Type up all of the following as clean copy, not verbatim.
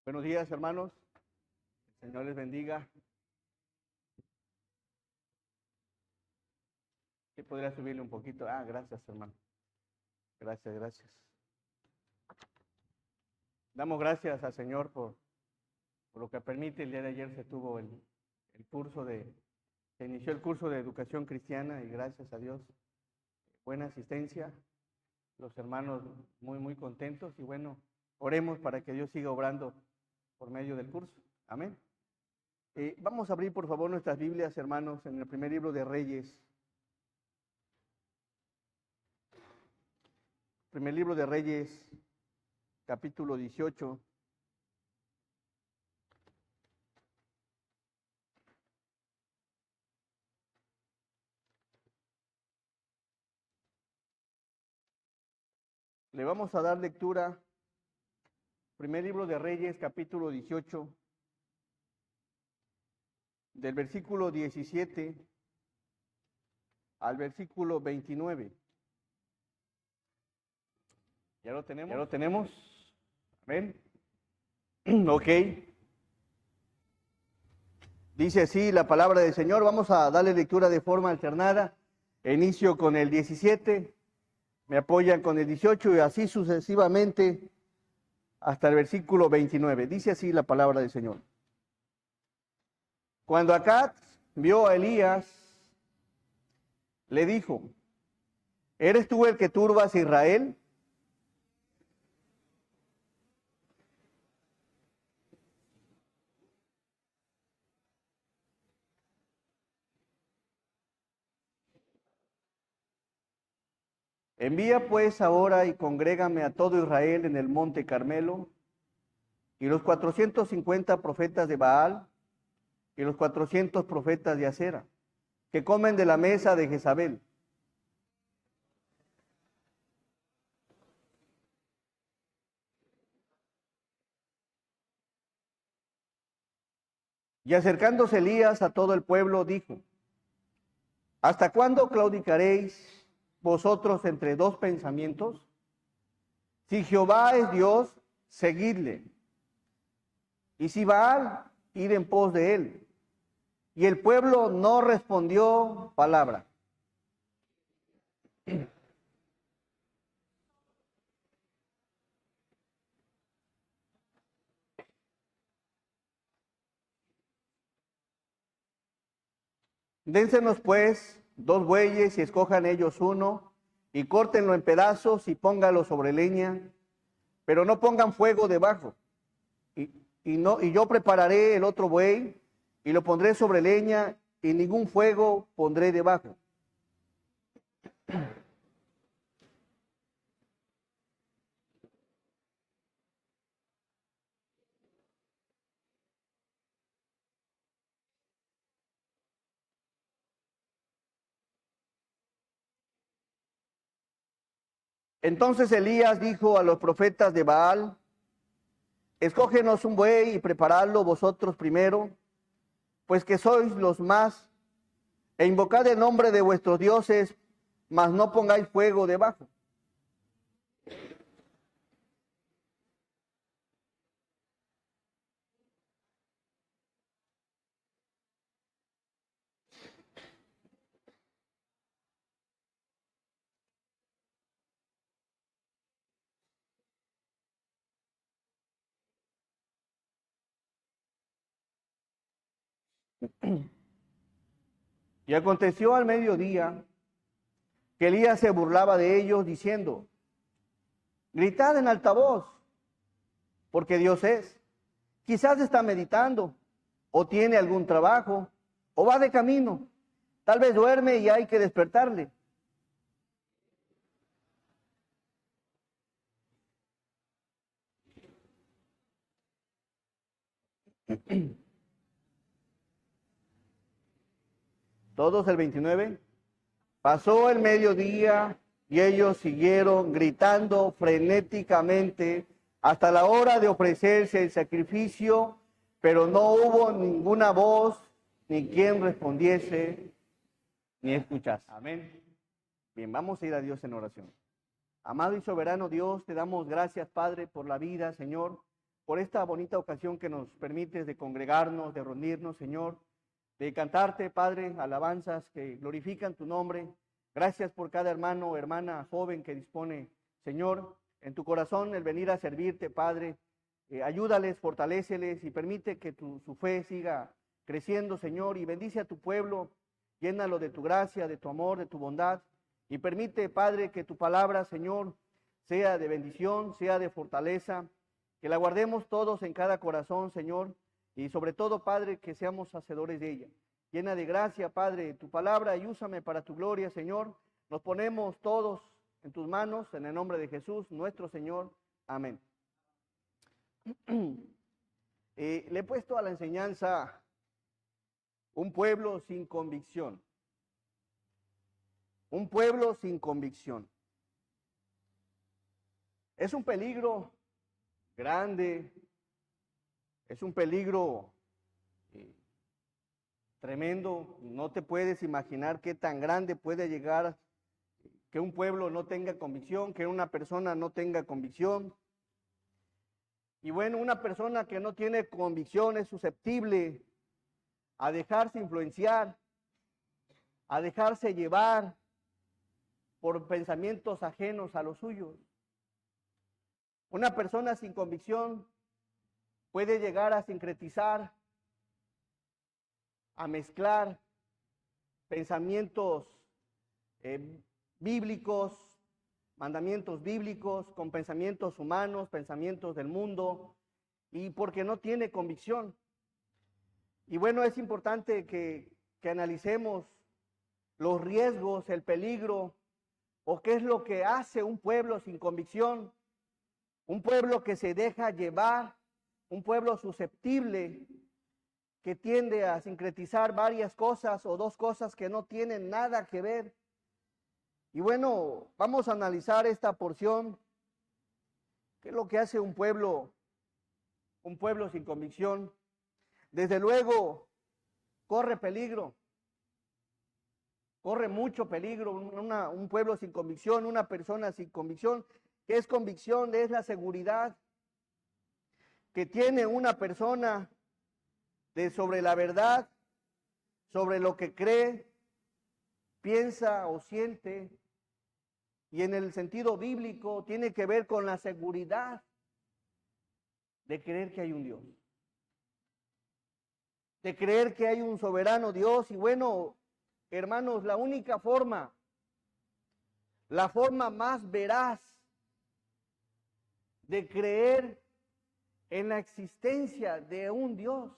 Buenos días, hermanos. El Señor les bendiga. ¿Qué podría subirle un poquito? Gracias, hermano. Gracias. Damos gracias al Señor por lo que permite. El día de ayer se tuvo se inició el curso de educación cristiana y gracias a Dios, buena asistencia. Los hermanos muy contentos y bueno, oremos para que Dios siga obrando por medio del curso. Amén. Vamos a abrir por favor nuestras Biblias, hermanos, en el primer libro de Reyes. Primer libro de Reyes, capítulo 18. Le vamos a dar lectura. Primer libro de Reyes, capítulo 18, del versículo 17 al versículo 29. ¿Ya lo tenemos? ¿Ya lo tenemos? Amén. Ok. Dice así la palabra del Señor. Vamos a darle lectura de forma alternada. Inicio con el 17, me apoyan con el 18 y así sucesivamente hasta el versículo 29. Dice así la palabra del Señor. Cuando Acab vio a Elías, le dijo: ¿eres tú el que turbas a Israel? Envía pues ahora y congrégame a todo Israel en el monte Carmelo, y los 450 profetas de Baal, y los 400 profetas de Acera, que comen de la mesa de Jezabel. Y acercándose Elías a todo el pueblo, dijo: ¿hasta cuándo claudicaréis vosotros entre dos pensamientos? Si Jehová es Dios, seguidle. Y si Baal, id en pos de él. Y el pueblo no respondió palabra. Dénsenos pues 2 bueyes y escojan ellos uno, y córtenlo en pedazos y póngalo sobre leña, pero no pongan fuego debajo. Y yo prepararé el otro buey y lo pondré sobre leña, y ningún fuego pondré debajo. Entonces Elías dijo a los profetas de Baal: escógenos un buey y preparadlo vosotros primero, pues que sois los más, e invocad el nombre de vuestros dioses, mas no pongáis fuego debajo. Y aconteció al mediodía que Elías se burlaba de ellos, diciendo: gritad en alta voz, porque Dios es. Quizás está meditando, o tiene algún trabajo, o va de camino. Tal vez duerme y hay que despertarle. Todos el 29. Pasó el mediodía y ellos siguieron gritando frenéticamente hasta la hora de ofrecerse el sacrificio, pero no hubo ninguna voz, ni quien respondiese, ni escuchase. Amén. Bien, vamos a ir a Dios en oración. Amado y soberano Dios, te damos gracias, Padre, por la vida, Señor. por esta bonita ocasión que nos permites de congregarnos, de reunirnos, Señor, de cantarte, Padre, alabanzas que glorifican tu nombre. Gracias por cada hermano o hermana joven que dispone, Señor, en tu corazón el venir a servirte, Padre. Ayúdales, fortaléceles y permite que su fe siga creciendo, Señor, y bendice a tu pueblo, llénalo de tu gracia, de tu amor, de tu bondad, y permite, Padre, que tu palabra, Señor, sea de bendición, sea de fortaleza, que la guardemos todos en cada corazón, Señor, y sobre todo, Padre, que seamos hacedores de ella. Llena de gracia, Padre, tu palabra y úsame para tu gloria, Señor. Nos ponemos todos en tus manos, en el nombre de Jesús, nuestro Señor. Amén. Le he puesto a la enseñanza un pueblo sin convicción. Un pueblo sin convicción. Es un peligro grande, es un peligro tremendo. No te puedes imaginar qué tan grande puede llegar que un pueblo no tenga convicción, que una persona no tenga convicción. Y bueno, una persona que no tiene convicción es susceptible a dejarse influenciar, a dejarse llevar por pensamientos ajenos a los suyos. Una persona sin convicción puede llegar a sincretizar, a mezclar pensamientos bíblicos, mandamientos bíblicos con pensamientos humanos, pensamientos del mundo, y porque no tiene convicción. Y bueno, es importante que analicemos los riesgos, el peligro, o qué es lo que hace un pueblo sin convicción, un pueblo que se deja llevar, un pueblo susceptible, que tiende a sincretizar varias cosas o dos cosas que no tienen nada que ver. Y bueno, vamos a analizar esta porción. ¿Qué es lo que hace un pueblo sin convicción? Desde luego, corre peligro, corre mucho peligro. Un pueblo sin convicción, una persona sin convicción. ¿Qué es convicción? Es la seguridad que tiene una persona sobre la verdad, sobre lo que cree, piensa o siente. Y en el sentido bíblico tiene que ver con la seguridad de creer que hay un Dios, de creer que hay un soberano Dios. Y bueno, hermanos, la única forma, la forma más veraz de creer en la existencia de un Dios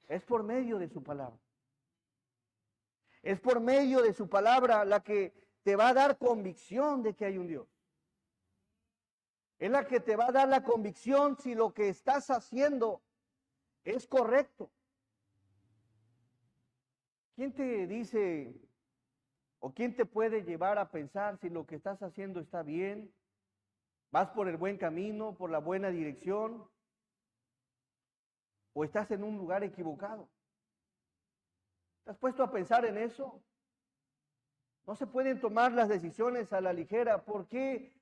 es por medio de su palabra. Es por medio de su palabra la que te va a dar convicción de que hay un Dios. Es la que te va a dar la convicción si lo que estás haciendo es correcto. ¿Quién te dice o quién te puede llevar a pensar si lo que estás haciendo está bien? ¿Vas por el buen camino, por la buena dirección? ¿O estás en un lugar equivocado? ¿Te has puesto a pensar en eso? No se pueden tomar las decisiones a la ligera. ¿Por qué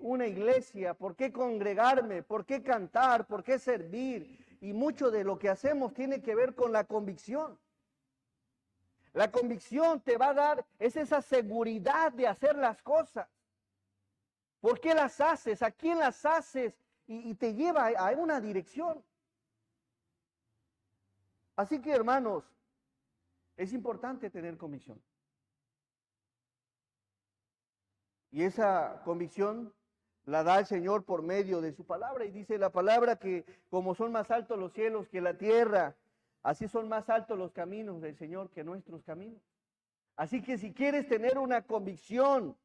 una iglesia? ¿Por qué congregarme? ¿Por qué cantar? ¿Por qué servir? Y mucho de lo que hacemos tiene que ver con la convicción. La convicción te va a dar, es esa seguridad de hacer las cosas. ¿Por qué las haces? ¿A quién las haces? Y te lleva a una dirección. Así que, hermanos, es importante tener convicción. Y esa convicción la da el Señor por medio de su palabra. Y dice la palabra que como son más altos los cielos que la tierra, así son más altos los caminos del Señor que nuestros caminos. Así que si quieres tener una convicción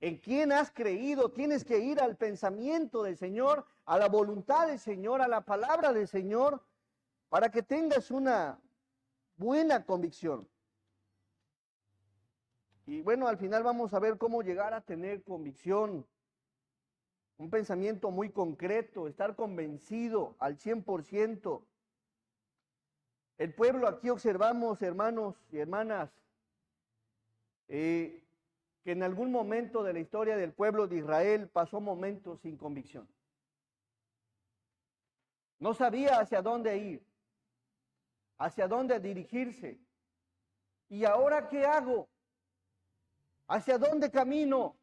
en quién has creído, tienes que ir al pensamiento del Señor, a la voluntad del Señor, a la palabra del Señor, para que tengas una buena convicción. Y bueno, al final vamos a ver cómo llegar a tener convicción, un pensamiento muy concreto, estar convencido al 100%. El pueblo, aquí observamos, hermanos y hermanas, que en algún momento de la historia del pueblo de Israel pasó momentos sin convicción. No sabía hacia dónde ir, hacia dónde dirigirse. ¿Y ahora qué hago? ¿Hacia dónde camino?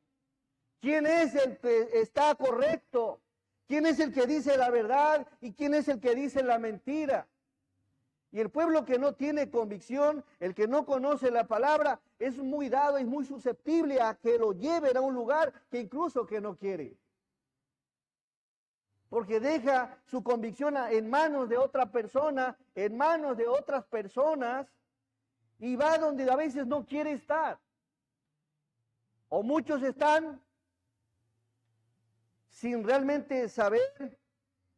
¿Quién es el que está correcto? ¿Quién es el que dice la verdad y quién es el que dice la mentira? Y el pueblo que no tiene convicción, el que no conoce la palabra, es muy dado y muy susceptible a que lo lleven a un lugar que incluso que no quiere. Porque deja su convicción en manos de otra persona, en manos de otras personas, y va donde a veces no quiere estar. O muchos están sin realmente saber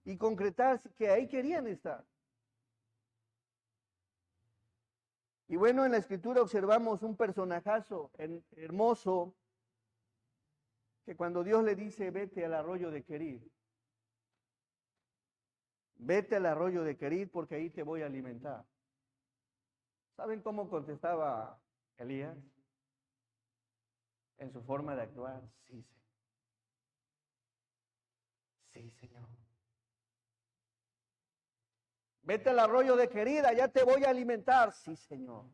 y concretar que ahí querían estar. Y bueno, en la escritura observamos un personajazo hermoso, que cuando Dios le dice, vete al arroyo de Querid, vete al arroyo de Querid porque ahí te voy a alimentar. ¿Saben cómo contestaba Elías? En su forma de actuar, sí, Señor. Sí, Señor. Vete al arroyo de Querid, allá te voy a alimentar. Sí, Señor.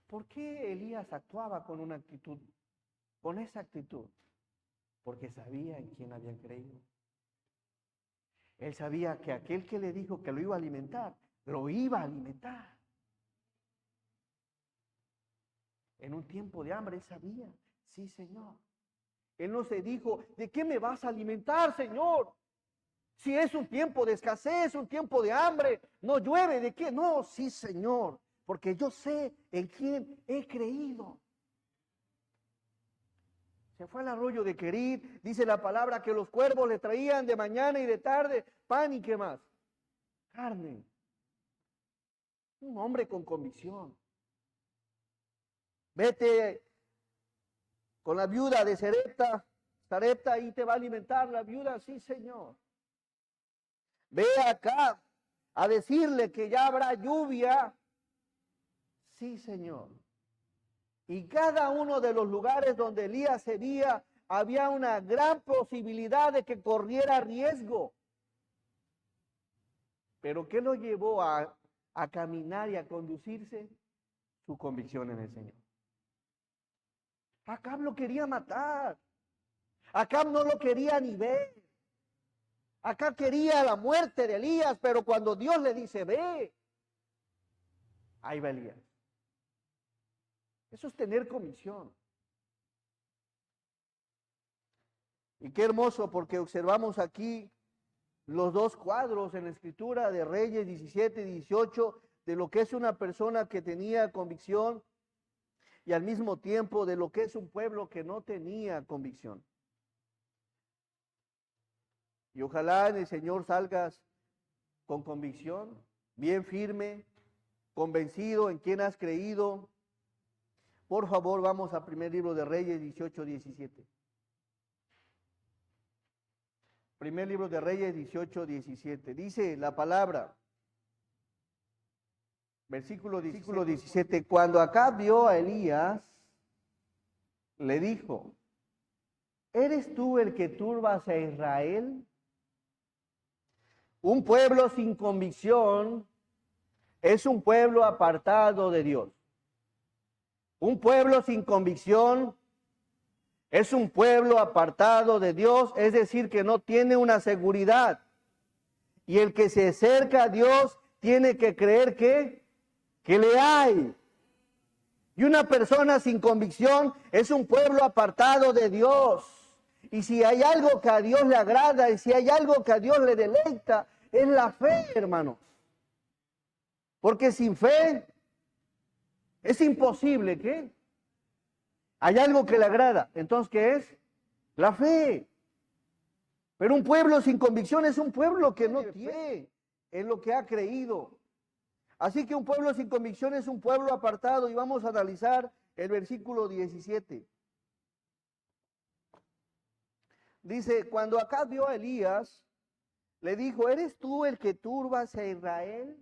¿Por qué Elías actuaba con una actitud, con esa actitud? Porque sabía en quién había creído. Él sabía que aquel que le dijo que lo iba a alimentar, lo iba a alimentar. En un tiempo de hambre, él sabía, sí, Señor. Él no se dijo, ¿de qué me vas a alimentar, Señor? Si es un tiempo de escasez, un tiempo de hambre, no llueve, ¿de qué? No, sí, Señor, porque yo sé en quién he creído. Se fue al arroyo de Querid, dice la palabra que los cuervos le traían de mañana y de tarde pan y qué más, carne. Un hombre con convicción. Vete con la viuda de Sarepta y te va a alimentar la viuda, sí, Señor. Ve acá a decirle que ya habrá lluvia, sí, Señor. Y cada uno de los lugares donde Elías se veía, había una gran posibilidad de que corriera riesgo. Pero ¿qué lo llevó a caminar y a conducirse? Su convicción en el Señor. Acab lo quería matar. Acab no lo quería ni ver. Acab quería la muerte de Elías, pero cuando Dios le dice, ve, ahí va Elías. Eso es tener convicción. Y qué hermoso, porque observamos aquí los dos cuadros en la escritura de Reyes 17 y 18, de lo que es una persona que tenía convicción y al mismo tiempo de lo que es un pueblo que no tenía convicción. Y ojalá en el Señor salgas con convicción, bien firme, convencido en quien has creído. Por favor, vamos al primer libro de Reyes 18, 17. Primer libro de Reyes 18, 17. Dice la palabra, versículo 17, cuando Acab vio a Elías, le dijo, ¿eres tú el que turbas a Israel? Un pueblo sin convicción es un pueblo apartado de Dios. Un pueblo sin convicción es un pueblo apartado de Dios, es decir, que no tiene una seguridad. Y el que se acerca a Dios tiene que creer que le hay. Y una persona sin convicción es un pueblo apartado de Dios. Y si hay algo que a Dios le agrada y si hay algo que a Dios le deleita, es la fe, hermanos. Porque sin fe es imposible que hay algo que le agrada. Entonces, ¿qué es? La fe. Pero un pueblo sin convicción es un pueblo que no tiene en lo que ha creído. Así que un pueblo sin convicción es un pueblo apartado y vamos a analizar el versículo 17. Dice, cuando Acab vio a Elías, le dijo, ¿eres tú el que turbas a Israel?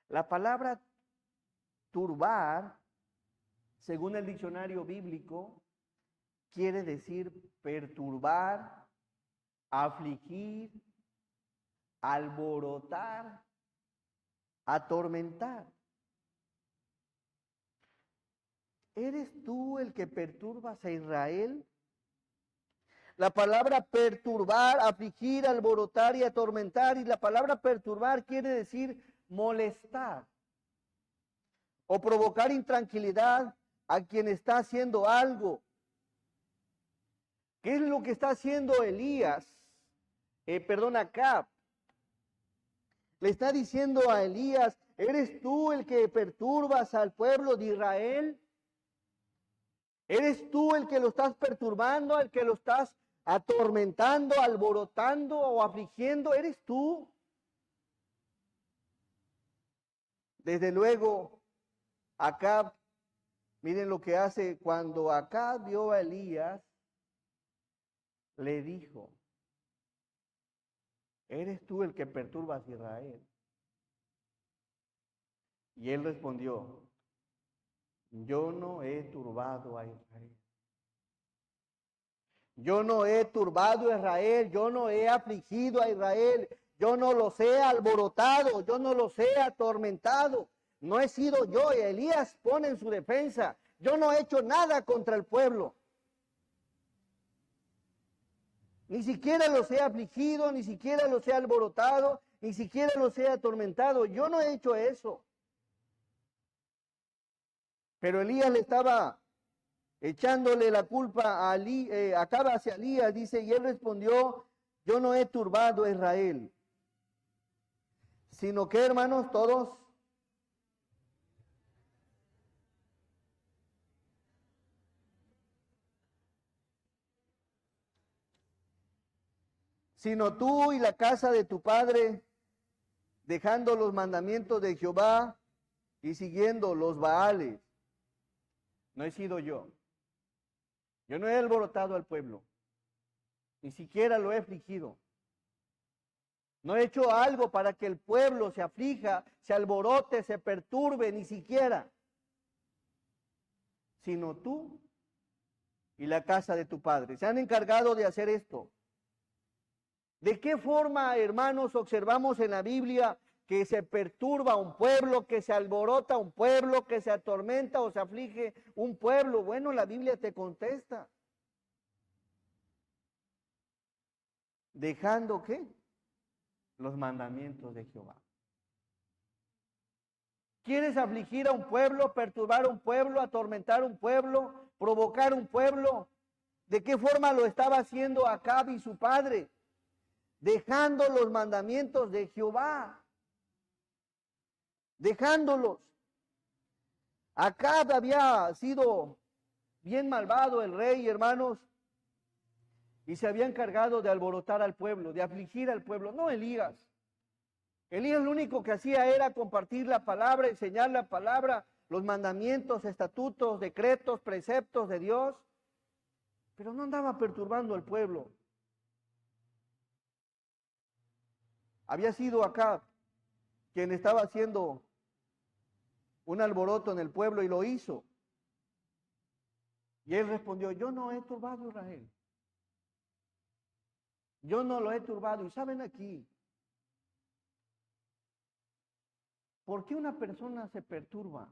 La palabra turbar, según el diccionario bíblico, quiere decir perturbar, afligir, alborotar, atormentar. ¿Eres tú el que perturbas a Israel? La palabra perturbar, afligir, alborotar y atormentar, y la palabra perturbar quiere decir molestar o provocar intranquilidad a quien está haciendo algo. ¿Qué es lo que está haciendo Elías? Acab. Le está diciendo a Elías, ¿eres tú el que perturbas al pueblo de Israel? ¿Eres tú el que lo estás perturbando, el que lo estás atormentando, alborotando o afligiendo? ¿Eres tú? Desde luego, Acab, miren lo que hace. Cuando Acab vio a Elías, le dijo, ¿eres tú el que perturbas a Israel? Y él respondió, yo no he turbado a Israel. Yo no he turbado a Israel, yo no he afligido a Israel, yo no los he alborotado, yo no los he atormentado. No he sido yo. Y Elías pone en su defensa, yo no he hecho nada contra el pueblo. Ni siquiera los he afligido, ni siquiera los he alborotado, ni siquiera los he atormentado. Yo no he hecho eso. Pero Elías le estaba echándole la culpa a Acab hacia Elías, dice, y él respondió, yo no he turbado a Israel, sino que, hermanos, todos, sino tú y la casa de tu padre, dejando los mandamientos de Jehová y siguiendo los Baales. No he sido yo. Yo no he alborotado al pueblo, ni siquiera lo he afligido. No he hecho algo para que el pueblo se aflija, se alborote, se perturbe, ni siquiera. Sino tú y la casa de tu padre. Se han encargado de hacer esto. ¿De qué forma, hermanos, observamos en la Biblia que se perturba un pueblo, que se alborota un pueblo, que se atormenta o se aflige un pueblo? Bueno, la Biblia te contesta. ¿Dejando qué? Los mandamientos de Jehová. ¿Quieres afligir a un pueblo, perturbar a un pueblo, atormentar a un pueblo, provocar un pueblo? ¿De qué forma lo estaba haciendo Acab y su padre? Dejando los mandamientos de Jehová. Dejándolos. Acab había sido bien malvado el rey, hermanos, y se había encargado de alborotar al pueblo, de afligir al pueblo. No Elías. Elías lo único que hacía era compartir la palabra, enseñar la palabra, los mandamientos, estatutos, decretos, preceptos de Dios, pero no andaba perturbando al pueblo. Había sido Acab quien estaba haciendo un alboroto en el pueblo y lo hizo. Y él respondió, yo no he turbado a Israel. Yo no lo he turbado. Y saben aquí, ¿por qué una persona se perturba?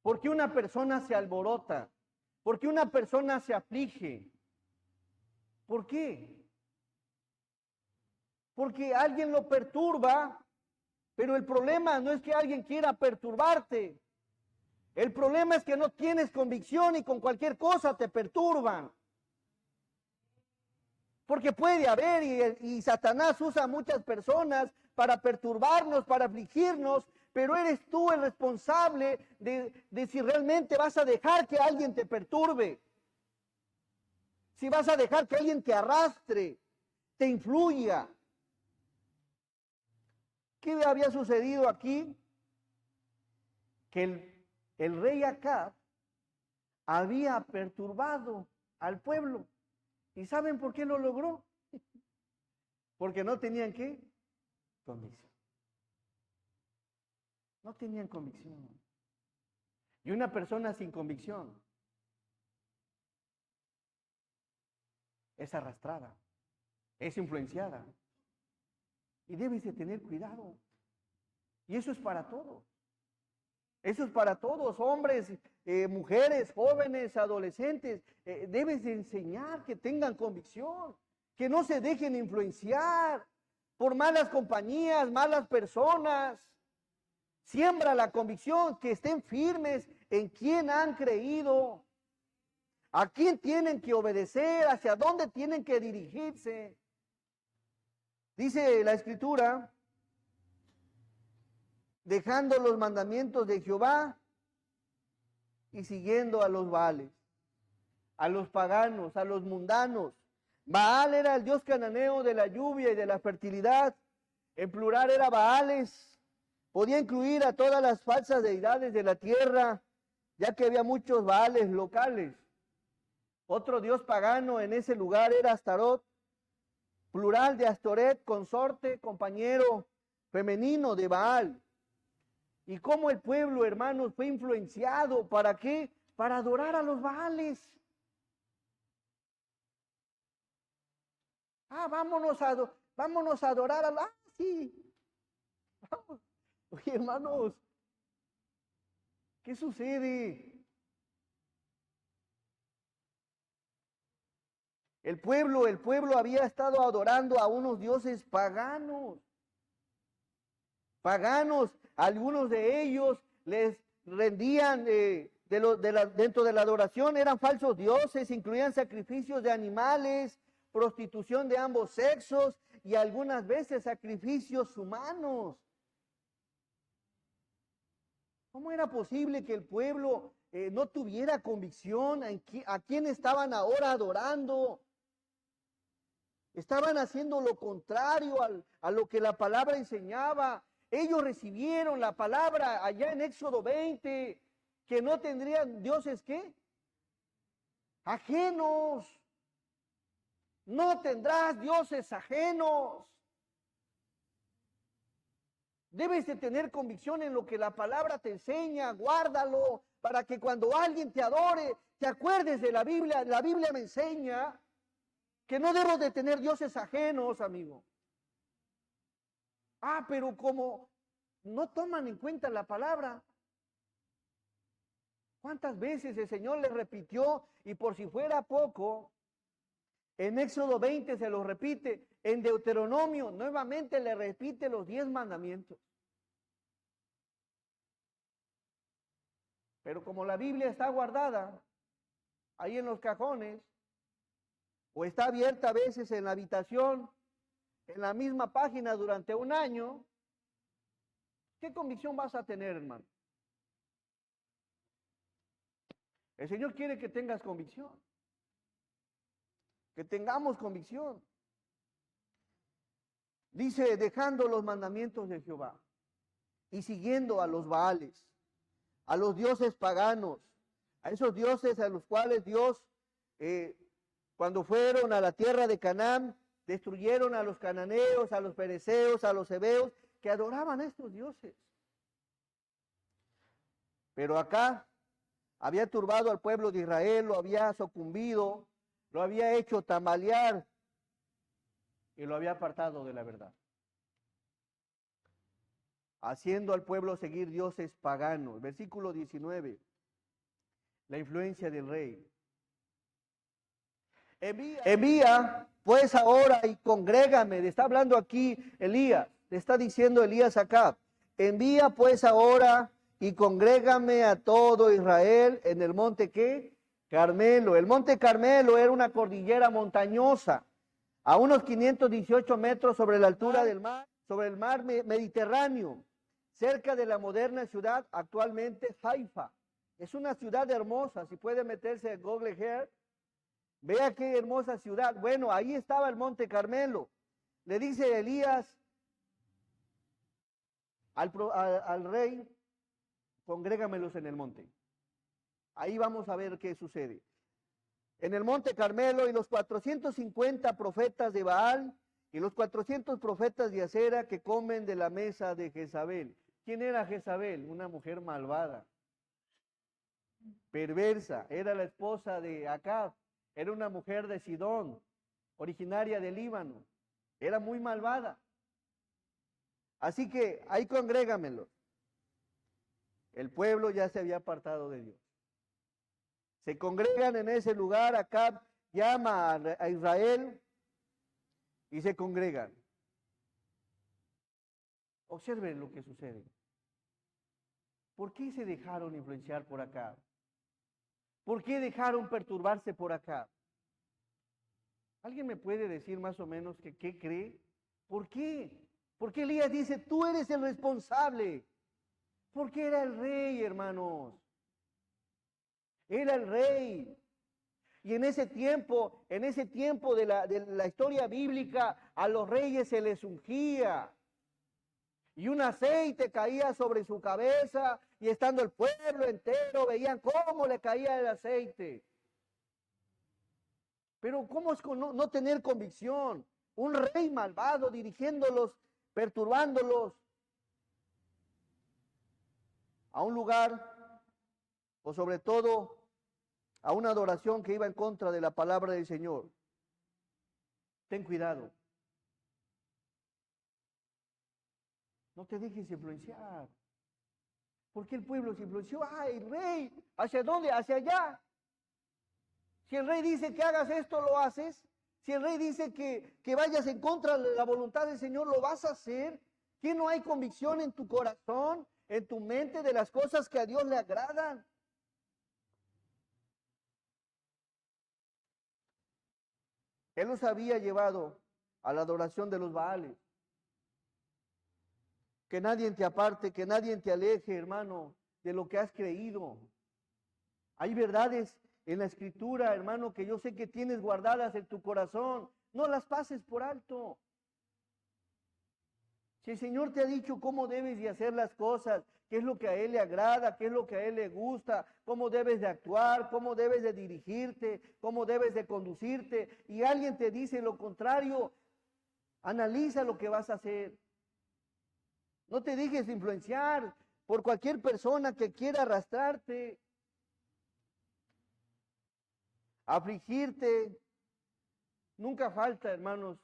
¿Por qué una persona se alborota? ¿Por qué una persona se aflige? ¿Por qué? Porque alguien lo perturba, pero el problema no es que alguien quiera perturbarte. El problema es que no tienes convicción y con cualquier cosa te perturban. Porque puede haber, y Satanás usa a muchas personas para perturbarnos, para afligirnos, pero eres tú el responsable de si realmente vas a dejar que alguien te perturbe. Si vas a dejar que alguien te arrastre, te influya. ¿Qué había sucedido aquí? Que el rey Acab había perturbado al pueblo. ¿Y saben por qué lo logró? Porque no tenían ¿qué? Convicción. No tenían convicción. Y una persona sin convicción es arrastrada, es influenciada. Y debes de tener cuidado. Y eso es para todos. Eso es para todos, hombres, mujeres, jóvenes, adolescentes. Debes de enseñar que tengan convicción, que no se dejen influenciar por malas compañías, malas personas. Siembra la convicción, que estén firmes en quién han creído, a quién tienen que obedecer, hacia dónde tienen que dirigirse. Dice la Escritura, dejando los mandamientos de Jehová y siguiendo a los Baales, a los paganos, a los mundanos. Baal era el dios cananeo de la lluvia y de la fertilidad. En plural era Baales. Podía incluir a todas las falsas deidades de la tierra, ya que había muchos Baales locales. Otro dios pagano en ese lugar era Astarot, plural de Astoret, consorte, compañero femenino de Baal. Y cómo el pueblo, hermanos, fue influenciado, ¿para qué? Para adorar a los Baales. Vámonos a adorar a los... Ah, sí. Vamos. Oye, hermanos, ¿qué sucede? El pueblo había estado adorando a unos dioses paganos. Paganos, algunos de ellos les rendían dentro de la adoración, eran falsos dioses, incluían sacrificios de animales, prostitución de ambos sexos y algunas veces sacrificios humanos. ¿Cómo era posible que el pueblo no tuviera convicción a quién estaban ahora adorando? Estaban haciendo lo contrario a lo que la palabra enseñaba. Ellos recibieron la palabra allá en Éxodo 20, que no tendrían dioses, ¿qué? Ajenos. No tendrás dioses ajenos. Debes de tener convicción en lo que la palabra te enseña, guárdalo, para que cuando alguien te adore, te acuerdes de la Biblia. La Biblia me enseña que no debo de tener dioses ajenos, amigo. Ah, pero como no toman en cuenta la palabra. ¿Cuántas veces el Señor le repitió? Y por si fuera poco, en Éxodo 20 se lo repite, en Deuteronomio nuevamente le repite los 10 mandamientos. Pero como la Biblia está guardada ahí en los cajones, o está abierta a veces en la habitación, en la misma página durante un año, ¿qué convicción vas a tener, hermano? El Señor quiere que tengas convicción, que tengamos convicción. Dice, dejando los mandamientos de Jehová y siguiendo a los Baales, a los dioses paganos, a esos dioses a los cuales Dios, cuando fueron a la tierra de Canaán, destruyeron a los cananeos, a los fereceos, a los heveos, que adoraban a estos dioses. Pero acá había turbado al pueblo de Israel, lo había sucumbido, lo había hecho tambalear y lo había apartado de la verdad, haciendo al pueblo seguir dioses paganos. Versículo 19, la influencia del rey. Envía pues ahora y congrégame. Le está hablando aquí Elías, le está diciendo Elías acá, envía pues ahora y congrégame a todo Israel en el monte, ¿qué? Carmelo. El monte Carmelo era una cordillera montañosa, a unos 518 metros sobre la altura del mar, sobre el mar Mediterráneo, cerca de la moderna ciudad actualmente Haifa. Es una ciudad hermosa, si puede meterse en Google Earth, vea qué hermosa ciudad. Bueno, ahí estaba el monte Carmelo. Le dice Elías al rey, congrégamelos en el monte. Ahí vamos a ver qué sucede. En el monte Carmelo, y los 450 profetas de Baal y los 400 profetas de Acera que comen de la mesa de Jezabel. ¿Quién era Jezabel? Una mujer malvada, perversa, era la esposa de Acab, era una mujer de Sidón, originaria del Líbano. Era muy malvada. Así que ahí congrégamelos. El pueblo ya se había apartado de Dios. Se congregan en ese lugar. Acab llama a Israel y se congregan. Observen lo que sucede. ¿Por qué se dejaron influenciar por Acab? ¿Por qué dejaron perturbarse por Acab? ¿Alguien me puede decir más o menos que qué cree? ¿Por qué? Porque Elías dice, tú eres el responsable. Porque era el rey, hermanos. Era el rey. Y en ese tiempo de la historia bíblica, a los reyes se les ungía. Y un aceite caía sobre su cabeza, y estando el pueblo entero, veían cómo le caía el aceite. Pero ¿cómo es no tener convicción? Un rey malvado dirigiéndolos, perturbándolos a un lugar, o sobre todo a una adoración que iba en contra de la palabra del Señor. Ten cuidado. No te dejes influenciar. ¿Por qué el pueblo se influenció? ¡Ay, rey! ¿Hacia dónde? ¿Hacia allá? Si el rey dice que hagas esto, lo haces. Si el rey dice que vayas en contra de la voluntad del Señor, lo vas a hacer. ¿Que no hay convicción en tu corazón, en tu mente de las cosas que a Dios le agradan? Él los había llevado a la adoración de los Baales. Que nadie te aparte, que nadie te aleje, hermano, de lo que has creído. Hay verdades en la Escritura, hermano, que yo sé que tienes guardadas en tu corazón. No las pases por alto. Si el Señor te ha dicho cómo debes de hacer las cosas, qué es lo que a Él le agrada, qué es lo que a Él le gusta, cómo debes de actuar, cómo debes de dirigirte, cómo debes de conducirte, y alguien te dice lo contrario, analiza lo que vas a hacer. No te dejes influenciar por cualquier persona que quiera arrastrarte, afligirte. Nunca falta, hermanos,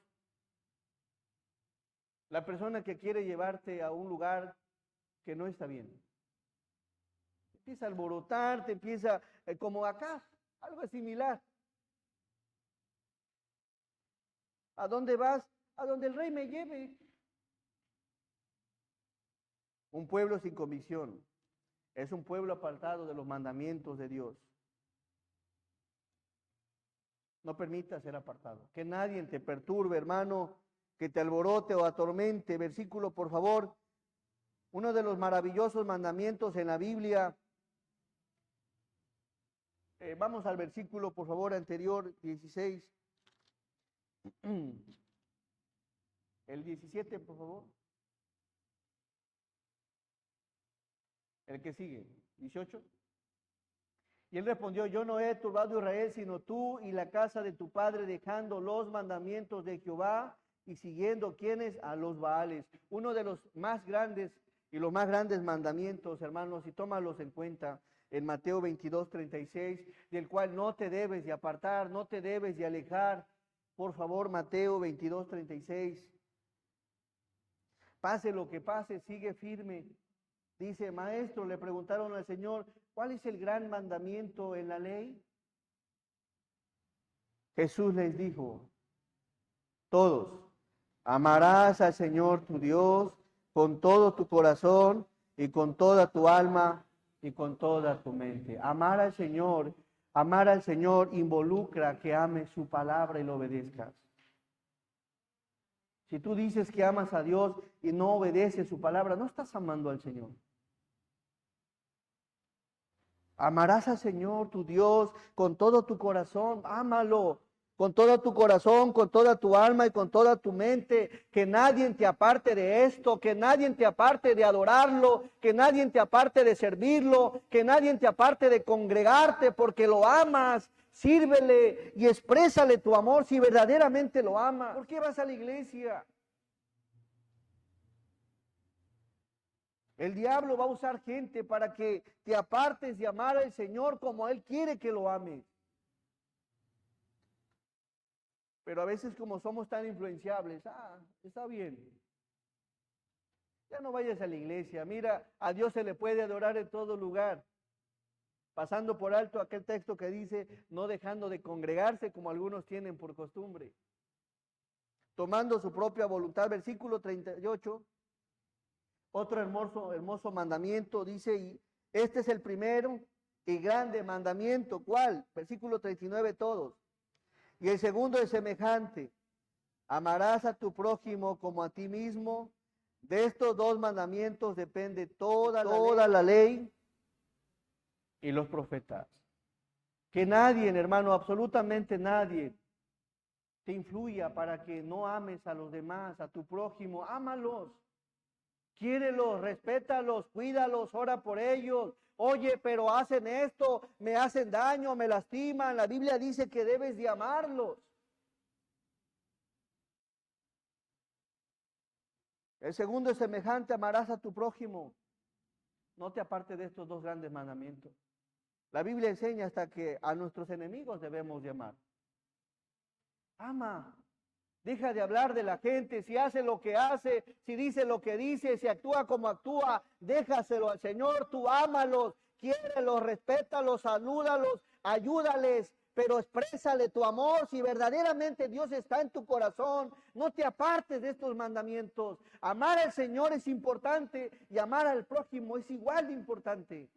la persona que quiere llevarte a un lugar que no está bien. Empieza a alborotarte, empieza como acá, algo similar. ¿A dónde vas? A donde el rey me lleve. Un pueblo sin convicción es un pueblo apartado de los mandamientos de Dios. No permitas ser apartado. Que nadie te perturbe, hermano, que te alborote o atormente. Versículo, por favor. Uno de los maravillosos mandamientos en la Biblia. Vamos al versículo, por favor, anterior, 16. El 17, por favor. El que sigue, 18. Y él respondió, yo no he turbado a Israel, sino tú y la casa de tu padre, dejando los mandamientos de Jehová y siguiendo, ¿quiénes? A los Baales. Uno de los más grandes y los más grandes mandamientos, hermanos, y tómalos en cuenta, en Mateo 22, 36, del cual no te debes de apartar, no te debes de alejar. Por favor, Mateo 22, 36. Pase lo que pase, sigue firme. Dice, maestro, le preguntaron al Señor, ¿cuál es el gran mandamiento en la ley? Jesús les dijo, todos, amarás al Señor tu Dios con todo tu corazón y con toda tu alma y con toda tu mente. Amar al Señor involucra que ames su palabra y lo obedezcas. Si tú dices que amas a Dios y no obedeces su palabra, no estás amando al Señor. Amarás al Señor, tu Dios, con todo tu corazón, ámalo, con todo tu corazón, con toda tu alma y con toda tu mente, que nadie te aparte de esto, que nadie te aparte de adorarlo, que nadie te aparte de servirlo, que nadie te aparte de congregarte porque lo amas. Sírvele y exprésale tu amor si verdaderamente lo amas. ¿Por qué vas a la iglesia? El diablo va a usar gente para que te apartes de amar al Señor como Él quiere que lo ames. Pero a veces como somos tan influenciables, está bien. Ya no vayas a la iglesia. Mira, a Dios se le puede adorar en todo lugar. Pasando por alto aquel texto que dice, no dejando de congregarse como algunos tienen por costumbre. Tomando su propia voluntad, versículo 38, otro hermoso mandamiento, dice, y este es el primero y grande mandamiento. ¿Cuál? Versículo 39 todos. Y el segundo es semejante, amarás a tu prójimo como a ti mismo. De estos dos mandamientos depende toda la ley y los profetas. Que nadie, hermano, absolutamente nadie, te influya para que no ames a los demás, a tu prójimo. Ámalos, quiérelos, respétalos, cuídalos, ora por ellos. Oye, pero hacen esto, me hacen daño, me lastiman. La Biblia dice que debes de amarlos. El segundo es semejante, amarás a tu prójimo. No te apartes de estos dos grandes mandamientos. La Biblia enseña hasta que a nuestros enemigos debemos de amar. Ama. Deja de hablar de la gente, si hace lo que hace, si dice lo que dice, si actúa como actúa, déjaselo al Señor, tú ámalos, quiérelos, respétalos, salúdalos, ayúdales, pero exprésale tu amor. Si verdaderamente Dios está en tu corazón, no te apartes de estos mandamientos. Amar al Señor es importante y amar al prójimo es igual de importante.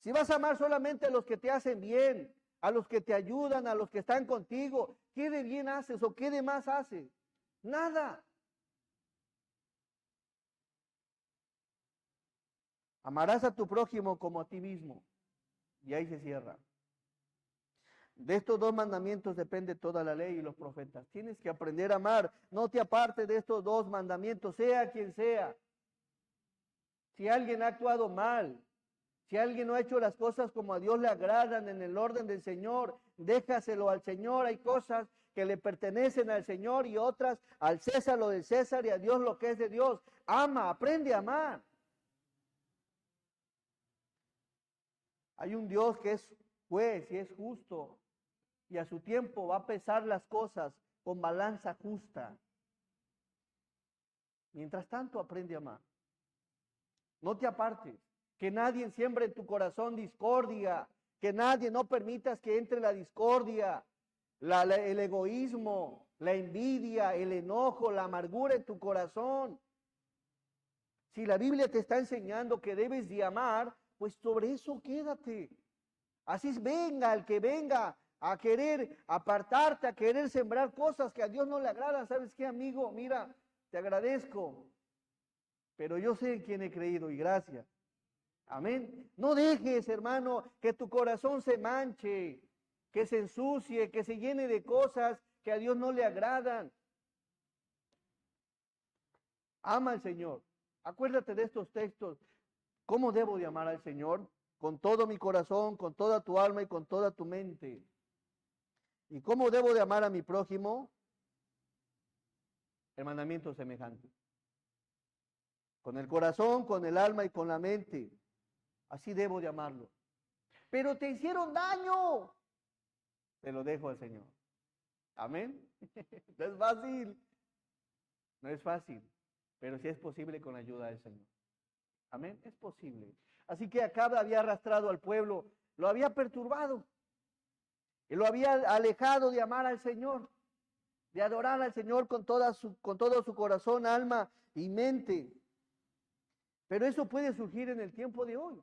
Si vas a amar solamente a los que te hacen bien, a los que te ayudan, a los que están contigo, ¿qué de bien haces o qué de más haces? Nada. Amarás a tu prójimo como a ti mismo. Y ahí se cierra. De estos dos mandamientos depende toda la ley y los profetas. Tienes que aprender a amar. No te apartes de estos dos mandamientos, sea quien sea. Si alguien ha actuado mal, si alguien no ha hecho las cosas como a Dios le agradan en el orden del Señor, déjaselo al Señor. Hay cosas que le pertenecen al Señor y otras al César lo del César y a Dios lo que es de Dios. Ama, aprende a amar. Hay un Dios que es juez y es justo y a su tiempo va a pesar las cosas con balanza justa. Mientras tanto, aprende a amar. No te apartes. Que nadie siembre en tu corazón discordia. Que nadie, no permitas que entre la discordia, el egoísmo, la envidia, el enojo, la amargura en tu corazón. Si la Biblia te está enseñando que debes de amar, pues sobre eso quédate. Así es, venga el que venga a querer apartarte, a querer sembrar cosas que a Dios no le agradan. ¿Sabes qué, amigo? Mira, te agradezco, pero yo sé en quién he creído y gracias. Amén. No dejes, hermano, que tu corazón se manche, que se ensucie, que se llene de cosas que a Dios no le agradan. Ama al Señor. Acuérdate de estos textos. ¿Cómo debo de amar al Señor? Con todo mi corazón, con toda tu alma y con toda tu mente. ¿Y cómo debo de amar a mi prójimo? El mandamiento semejante. Con el corazón, con el alma y con la mente. Así debo de amarlo. Pero te hicieron daño. Te lo dejo al Señor. Amén. No es fácil. No es fácil. Pero sí es posible con la ayuda del Señor. Amén. Es posible. Así que Acab había arrastrado al pueblo, lo había perturbado. Y lo había alejado de amar al Señor, de adorar al Señor con todo su corazón, alma y mente. Pero eso puede surgir en el tiempo de hoy.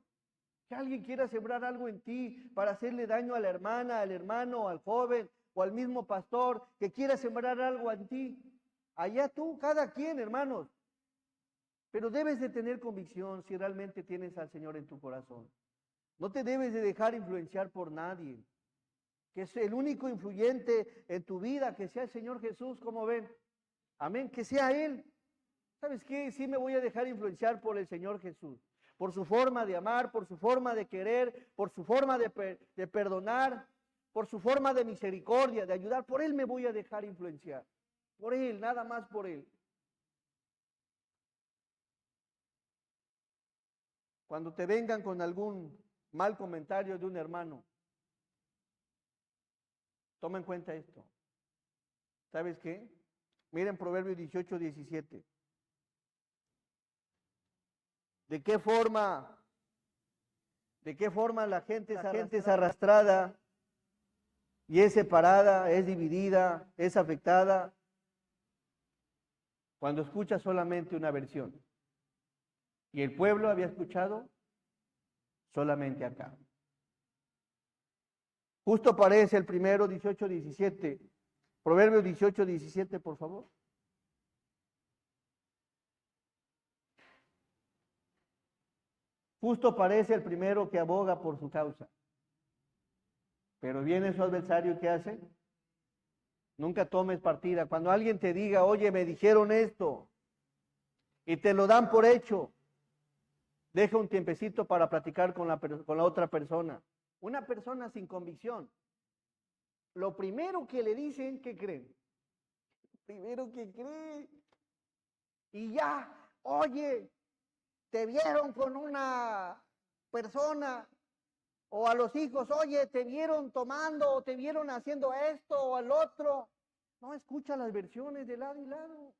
Que alguien quiera sembrar algo en ti para hacerle daño a la hermana, al hermano, al joven o al mismo pastor, que quiera sembrar algo en ti. Allá tú, cada quien, hermanos. Pero debes de tener convicción si realmente tienes al Señor en tu corazón. No te debes de dejar influenciar por nadie. Que es el único influyente en tu vida, que sea el Señor Jesús, como ven. Amén, que sea Él. ¿Sabes qué? Sí me voy a dejar influenciar por el Señor Jesús. Por su forma de amar, por su forma de querer, por su forma de perdonar, por su forma de misericordia, de ayudar. Por Él me voy a dejar influenciar. Por Él, nada más por Él. Cuando te vengan con algún mal comentario de un hermano, toma en cuenta esto. ¿Sabes qué? Miren Proverbios 18, 17. ¿De qué forma la gente es arrastrada y es separada, es dividida, es afectada? Cuando escucha solamente una versión. Y el pueblo había escuchado solamente acá. Justo aparece el primero, 18, 17. Proverbios 18, 17, por favor. Justo parece el primero que aboga por su causa. Pero viene su adversario, ¿qué hace? Nunca tomes partida. Cuando alguien te diga, oye, me dijeron esto, y te lo dan por hecho, deja un tiempecito para platicar con la otra persona. Una persona sin convicción. Lo primero que le dicen, ¿qué creen? Primero que cree. Y ya, oye, te vieron con una persona, o a los hijos, oye, te vieron tomando, o te vieron haciendo esto o al otro. No escucha las versiones de lado y lado.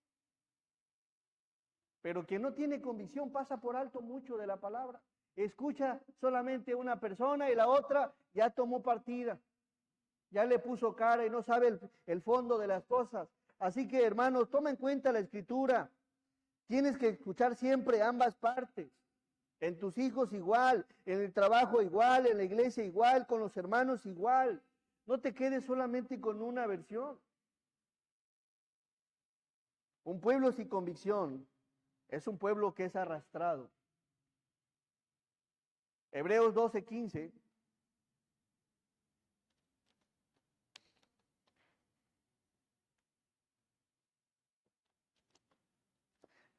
Pero quien no tiene convicción pasa por alto mucho de la palabra. Escucha solamente una persona y la otra ya tomó partida. Ya le puso cara y no sabe el fondo de las cosas. Así que, hermanos, toma en cuenta la escritura. Tienes que escuchar siempre ambas partes. En tus hijos igual, en el trabajo igual, en la iglesia igual, con los hermanos igual. No te quedes solamente con una versión. Un pueblo sin convicción es un pueblo que es arrastrado. Hebreos 12:15.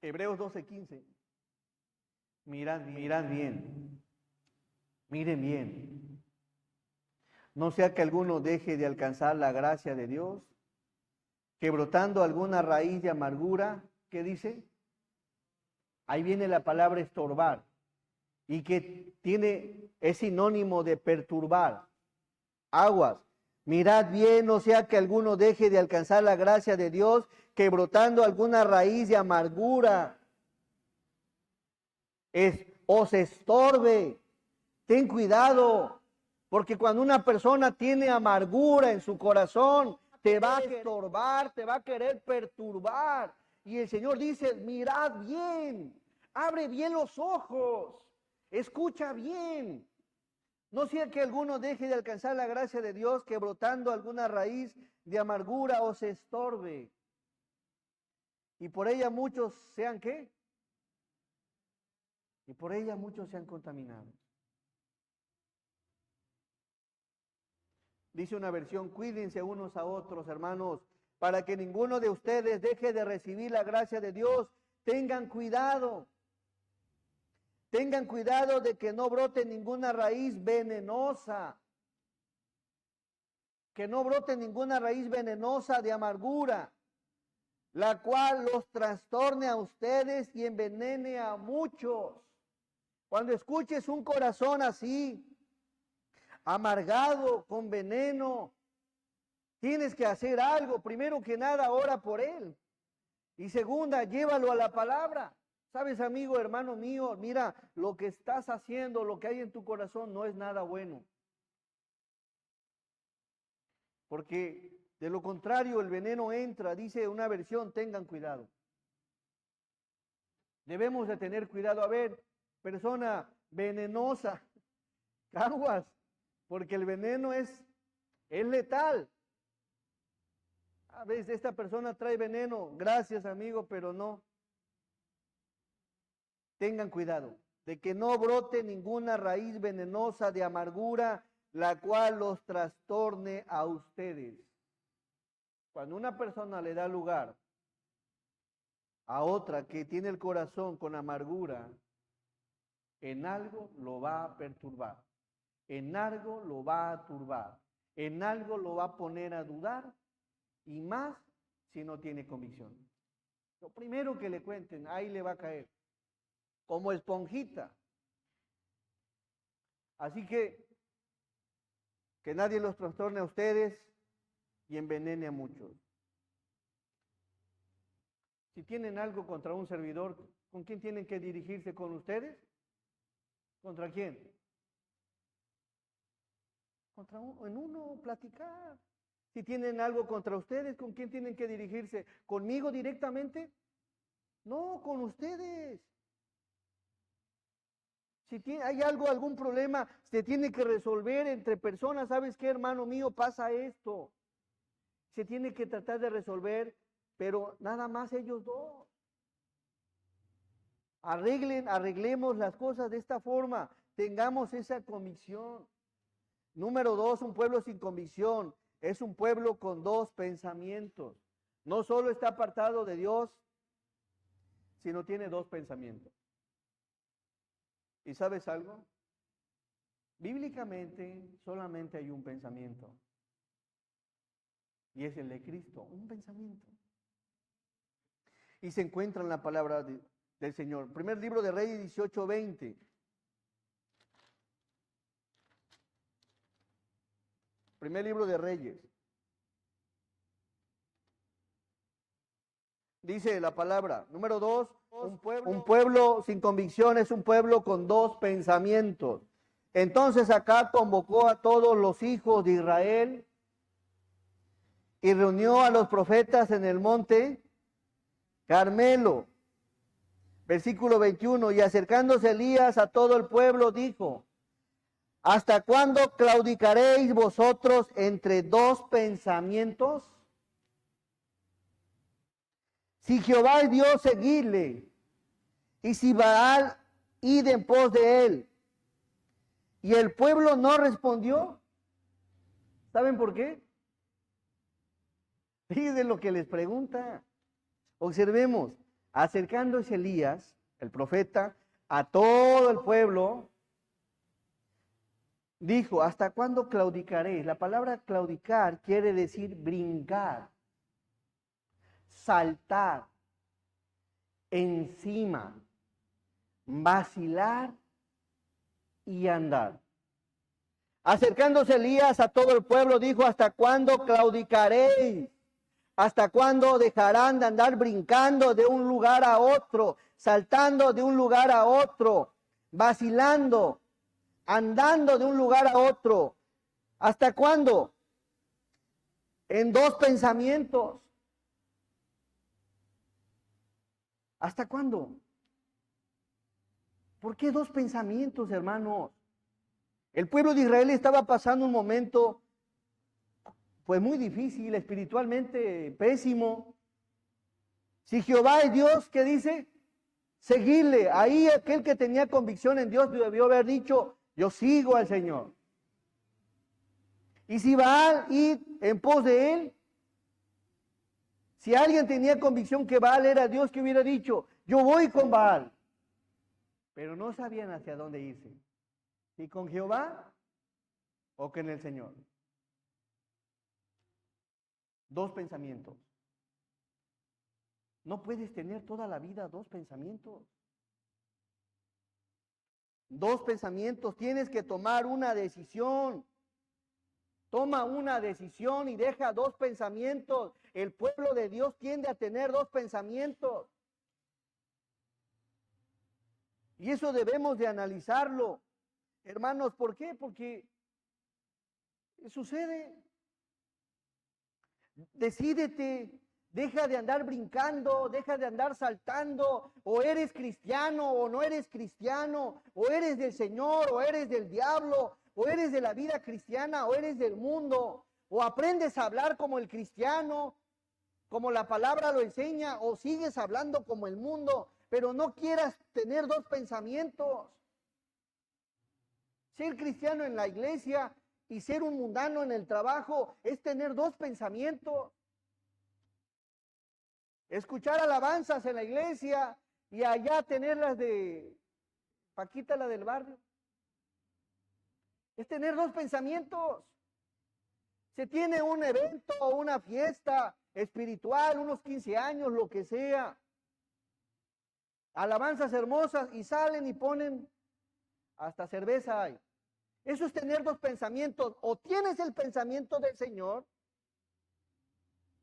Hebreos 12:15. Mirad bien, miren bien. No sea que alguno deje de alcanzar la gracia de Dios, que brotando alguna raíz de amargura, ¿qué dice? Ahí viene la palabra estorbar, y que es sinónimo de perturbar. Aguas, mirad bien, no sea que alguno deje de alcanzar la gracia de Dios, que brotando alguna raíz de amargura, os estorbe. Ten cuidado, porque cuando una persona tiene amargura en su corazón, te va a estorbar, te va a querer perturbar. Y el Señor dice, mirad bien, abre bien los ojos, escucha bien. No sea que alguno deje de alcanzar la gracia de Dios, que brotando alguna raíz de amargura os estorbe. Y por ella muchos sean, ¿qué? Y por ella muchos sean contaminados. Dice una versión, cuídense unos a otros, hermanos, para que ninguno de ustedes deje de recibir la gracia de Dios. Tengan cuidado. Tengan cuidado de que no brote ninguna raíz venenosa. Que no brote ninguna raíz venenosa de amargura, la cual los trastorne a ustedes y envenene a muchos. Cuando escuches un corazón así, amargado, con veneno, tienes que hacer algo. Primero que nada, ora por él. Y segunda, llévalo a la palabra. Sabes, amigo, hermano mío, mira, lo que estás haciendo, lo que hay en tu corazón no es nada bueno. Porque de lo contrario el veneno entra, dice una versión, tengan cuidado. Debemos de tener cuidado. A ver, persona venenosa, aguas, porque el veneno es letal. A veces esta persona trae veneno, gracias amigo, pero no. Tengan cuidado de que no brote ninguna raíz venenosa de amargura, la cual los trastorne a ustedes. Cuando una persona le da lugar a otra que tiene el corazón con amargura, en algo lo va a perturbar, en algo lo va a turbar, en algo lo va a poner a dudar, y más si no tiene convicción. Lo primero que le cuenten, ahí le va a caer, como esponjita. Así que nadie los trastorne a ustedes y envenene a muchos. Si tienen algo contra un servidor, ¿con quién tienen que dirigirse? ¿Con ustedes? ¿Contra quién? En uno, platicar. Si tienen algo contra ustedes, ¿con quién tienen que dirigirse? ¿Conmigo directamente? No, con ustedes. Si hay algún problema, se tiene que resolver entre personas. ¿Sabes qué, hermano mío? Pasa esto. Se tiene que tratar de resolver, pero nada más ellos dos. Arreglemos las cosas de esta forma. Tengamos esa convicción. Número 2, un pueblo sin convicción es un pueblo con dos pensamientos. No solo está apartado de Dios, sino tiene dos pensamientos. ¿Y sabes algo? Bíblicamente solamente hay un pensamiento. Y es el de Cristo, un pensamiento. Y se encuentra en la palabra del Señor. Primer libro de Reyes 18:20. Primer libro de Reyes. Dice la palabra. Número 2, un pueblo sin convicción es un pueblo con dos pensamientos. Entonces acá convocó a todos los hijos de Israel y reunió a los profetas en el monte Carmelo. Versículo 21, y acercándose Elías a todo el pueblo dijo: ¿hasta cuándo claudicaréis vosotros entre dos pensamientos? Si Jehová es Dios, seguidle, y si Baal, id en pos de él. Y el pueblo no respondió. ¿Saben por qué? Fíjense lo que les pregunta. Observemos, acercándose Elías, el profeta, a todo el pueblo, dijo: ¿hasta cuándo claudicaréis? La palabra claudicar quiere decir brincar, saltar, encima, vacilar y andar. Acercándose Elías a todo el pueblo, dijo: ¿hasta cuándo claudicaréis? ¿Hasta cuándo dejarán de andar brincando de un lugar a otro, saltando de un lugar a otro, vacilando, andando de un lugar a otro? ¿Hasta cuándo? En dos pensamientos. ¿Hasta cuándo? ¿Por qué dos pensamientos, hermanos? El pueblo de Israel estaba pasando un momento pues muy difícil, espiritualmente pésimo. Si Jehová es Dios, ¿qué dice? Seguirle. Ahí aquel que tenía convicción en Dios debió haber dicho: yo sigo al Señor. Y si Baal, id en pos de él. Si alguien tenía convicción que Baal era Dios, que hubiera dicho: yo voy con Baal. Pero no sabían hacia dónde irse. ¿Si con Jehová o con el Señor? Dos pensamientos. No puedes tener toda la vida dos pensamientos. Dos pensamientos. Tienes que tomar una decisión. Toma una decisión y deja dos pensamientos. El pueblo de Dios tiende a tener dos pensamientos. Y eso debemos de analizarlo. Hermanos, ¿por qué? Porque sucede. Decídete, deja de andar brincando, deja de andar saltando, o eres cristiano o no eres cristiano, o eres del Señor o eres del diablo, o eres de la vida cristiana o eres del mundo, o aprendes a hablar como el cristiano, como la palabra lo enseña, o sigues hablando como el mundo, pero no quieras tener dos pensamientos. Ser cristiano en la iglesia y ser un mundano en el trabajo es tener dos pensamientos. Escuchar alabanzas en la iglesia y allá tener las de Paquita, la del barrio. Es tener dos pensamientos. Se tiene un evento o una fiesta espiritual, unos 15 años, lo que sea. Alabanzas hermosas y salen y ponen hasta cerveza hay. Eso es tener dos pensamientos. O tienes el pensamiento del Señor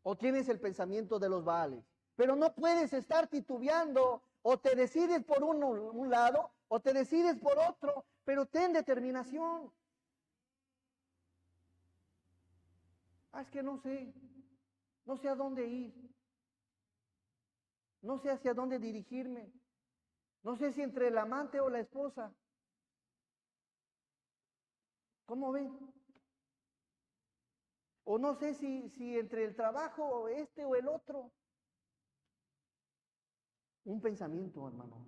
o tienes el pensamiento de los Baales. Pero no puedes estar titubeando, o te decides por un lado, o te decides por otro, pero ten determinación. Es que no sé a dónde ir, no sé hacia dónde dirigirme, no sé si entre el amante o la esposa. ¿Cómo ven? O no sé si entre el trabajo este o el otro. Un pensamiento, hermano.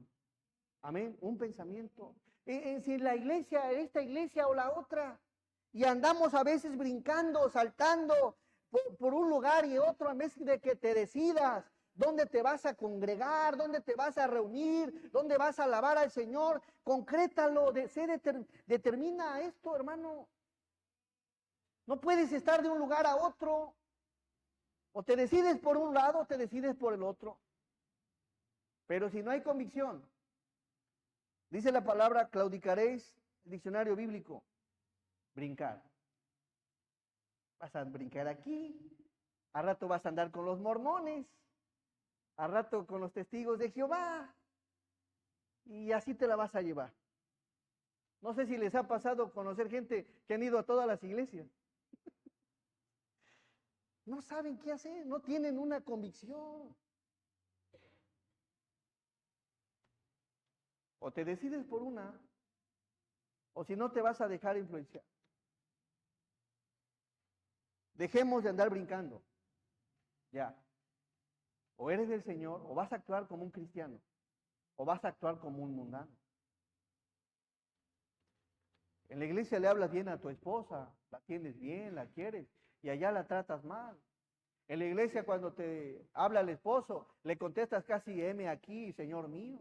Amén, un pensamiento. Si la iglesia, esta iglesia o la otra. Y andamos a veces brincando, saltando por un lugar y otro, en vez de que te decidas dónde te vas a congregar, dónde te vas a reunir, dónde vas a alabar al Señor. Concrétalo, determina esto, hermano. No puedes estar de un lugar a otro. O te decides por un lado o te decides por el otro. Pero si no hay convicción, dice la palabra, claudicaréis, el diccionario bíblico, brincar. Vas a brincar aquí, a rato vas a andar con los mormones, a rato con los testigos de Jehová, y así te la vas a llevar. No sé si les ha pasado conocer gente que han ido a todas las iglesias. No saben qué hacer, no tienen una convicción. O te decides por una, o si no te vas a dejar influenciar. Dejemos de andar brincando. Ya. O eres del Señor, o vas a actuar como un cristiano, o vas a actuar como un mundano. En la iglesia le hablas bien a tu esposa, la atiendes bien, la quieres, y allá la tratas mal. En la iglesia cuando te habla el esposo, le contestas casi heme aquí, Señor mío.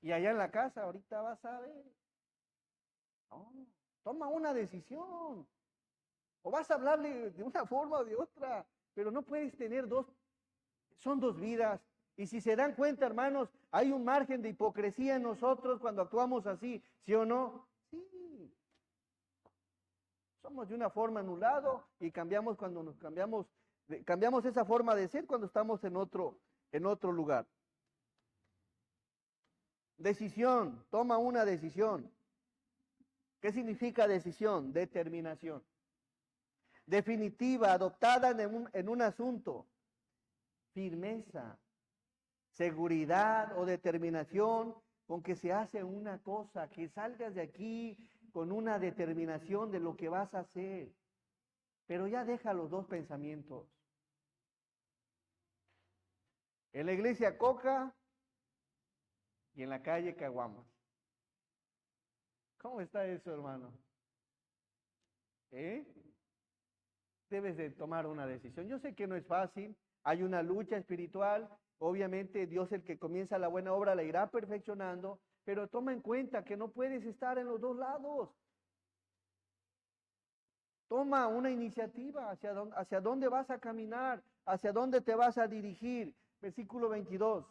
Y allá en la casa, ahorita vas a ver. No, toma una decisión. O vas a hablarle de una forma o de otra, pero no puedes tener son dos vidas. Y si se dan cuenta, hermanos, hay un margen de hipocresía en nosotros cuando actuamos así, ¿sí o no? Sí. Somos de una forma en un lado y cambiamos cuando nos cambiamos esa forma de ser cuando estamos en otro lugar. Decisión, toma una decisión. ¿Qué significa decisión? Determinación. Definitiva, adoptada en un asunto. Firmeza, seguridad o determinación con que se hace una cosa, que salgas de aquí con una determinación de lo que vas a hacer. Pero ya deja los dos pensamientos. En la iglesia coca y en la calle caguamas. ¿Cómo está eso, hermano? Debes de tomar una decisión. Yo sé que no es fácil, hay una lucha espiritual, obviamente Dios el que comienza la buena obra la irá perfeccionando, pero toma en cuenta que no puedes estar en los dos lados. Toma una iniciativa hacia dónde vas a caminar, hacia dónde te vas a dirigir. Versículo 22.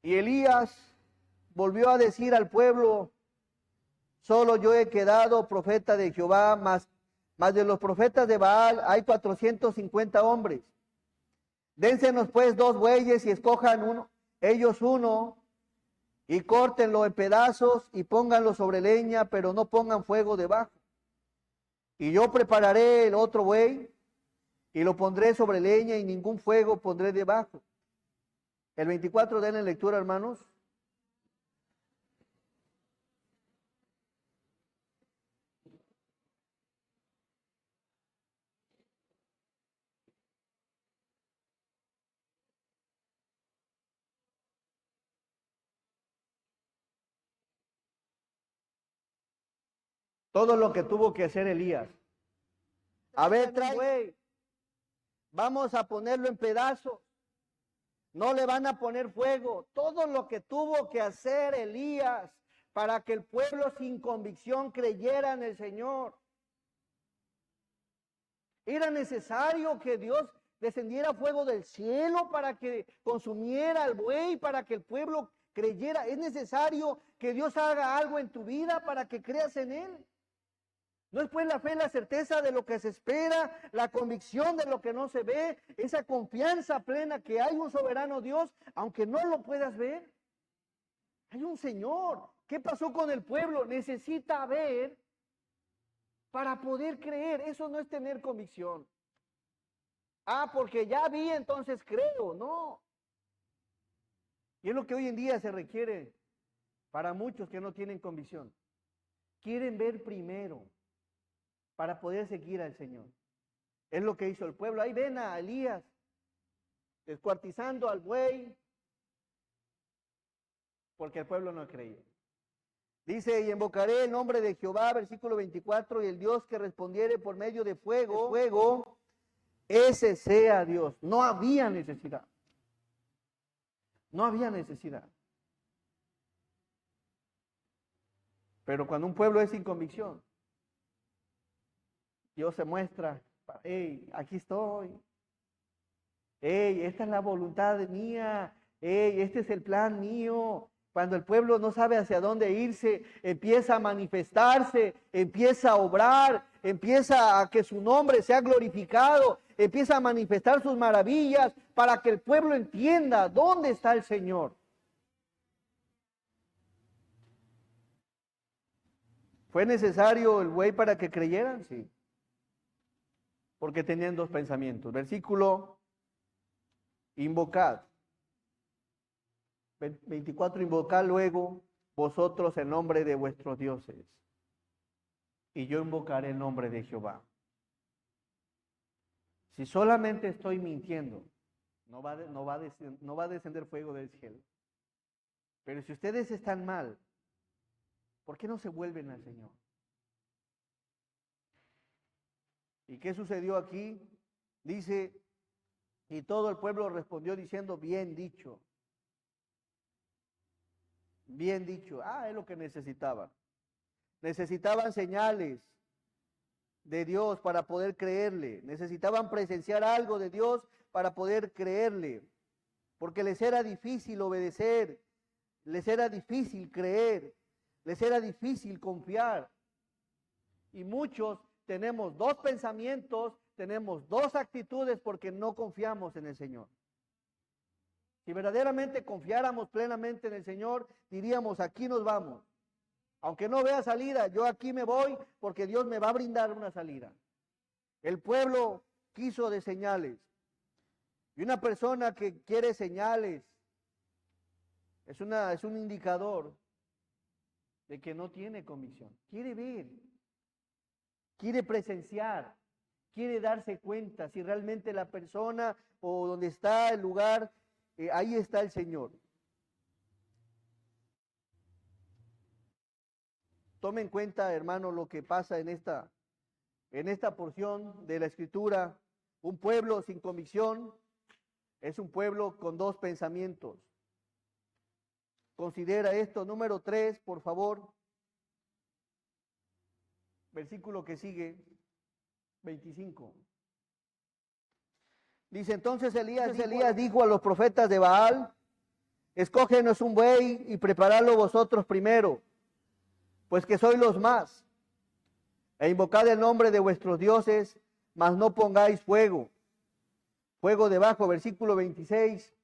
Y Elías volvió a decir al pueblo: solo yo he quedado profeta de Jehová, más de los profetas de Baal hay 450 hombres. Dénsenos pues 2 bueyes y escojan ellos uno, y córtenlo en pedazos y pónganlo sobre leña, pero no pongan fuego debajo. Y yo prepararé el otro buey y lo pondré sobre leña y ningún fuego pondré debajo. El 24, denle lectura, hermanos. Todo lo que tuvo que hacer Elías. A ver, trae buey. Vamos a ponerlo en pedazos. No le van a poner fuego. Todo lo que tuvo que hacer Elías para que el pueblo sin convicción creyera en el Señor. Era necesario que Dios descendiera fuego del cielo para que consumiera al buey, para que el pueblo creyera. Es necesario que Dios haga algo en tu vida para que creas en Él. ¿No es pues la fe la certeza de lo que se espera, la convicción de lo que no se ve, esa confianza plena que hay un soberano Dios, aunque no lo puedas ver? Hay un Señor. ¿Qué pasó con el pueblo? Necesita ver para poder creer. Eso no es tener convicción. Ah, porque ya vi, entonces creo. No. Y es lo que hoy en día se requiere para muchos que no tienen convicción. Quieren ver primero para poder seguir al Señor. Es lo que hizo el pueblo. Ahí ven a Elías descuartizando al buey, porque el pueblo no creía. Dice, y invocaré el nombre de Jehová, versículo 24, y el Dios que respondiere por medio de fuego, ese sea Dios. No había necesidad. No había necesidad. Pero cuando un pueblo es sin convicción, Dios se muestra, hey, aquí estoy. Hey, esta es la voluntad mía. Hey, este es el plan mío. Cuando el pueblo no sabe hacia dónde irse, empieza a manifestarse, empieza a obrar, empieza a que su nombre sea glorificado, empieza a manifestar sus maravillas para que el pueblo entienda dónde está el Señor. ¿Fue necesario el buey para que creyeran? Sí. Porque tenían dos pensamientos. Versículo, invocad. 24, invocad luego vosotros el nombre de vuestros dioses, y yo invocaré el nombre de Jehová. Si solamente estoy mintiendo, no va a descender fuego del cielo. Pero si ustedes están mal, ¿por qué no se vuelven al Señor? ¿Y qué sucedió aquí? Dice, y todo el pueblo respondió diciendo, bien dicho. Bien dicho. Ah, es lo que necesitaban. Necesitaban señales de Dios para poder creerle. Necesitaban presenciar algo de Dios para poder creerle. Porque les era difícil obedecer, les era difícil creer, les era difícil confiar. Y muchos tenemos dos pensamientos, tenemos dos actitudes porque no confiamos en el Señor. Si verdaderamente confiáramos plenamente en el Señor, diríamos, aquí nos vamos. Aunque no vea salida, yo aquí me voy porque Dios me va a brindar una salida. El pueblo quiso de señales. Y una persona que quiere señales es un indicador de que no tiene convicción. Quiere ver, quiere presenciar, quiere darse cuenta si realmente la persona o donde está el lugar, ahí está el Señor. Tome en cuenta, hermano, lo que pasa en esta porción de la Escritura. Un pueblo sin convicción es un pueblo con dos pensamientos. Considera esto. Número 3, por favor. Versículo que sigue, 25. Dice, entonces Elías dijo a los profetas de Baal, escógenos un buey y preparadlo vosotros primero, pues que sois los más, e invocad el nombre de vuestros dioses, mas no pongáis fuego debajo. Versículo 26.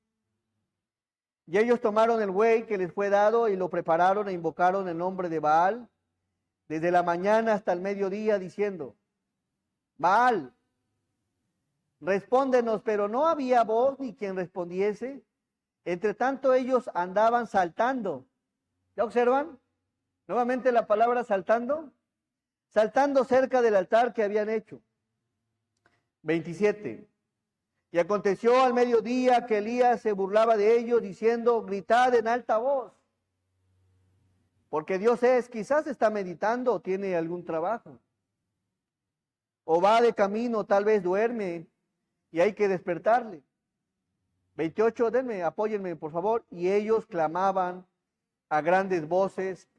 Y ellos tomaron el buey que les fue dado y lo prepararon e invocaron el nombre de Baal desde la mañana hasta el mediodía, diciendo, Baal, respóndenos. Pero no había voz ni quien respondiese. Entre tanto ellos andaban saltando. ¿Ya observan? Nuevamente la palabra saltando. Saltando cerca del altar que habían hecho. 27. Y aconteció al mediodía que Elías se burlaba de ellos, diciendo, gritad en alta voz. Porque Dios quizás está meditando o tiene algún trabajo. O va de camino, tal vez duerme y hay que despertarle. 28, denme, apóyenme por favor. Y ellos clamaban a grandes voces.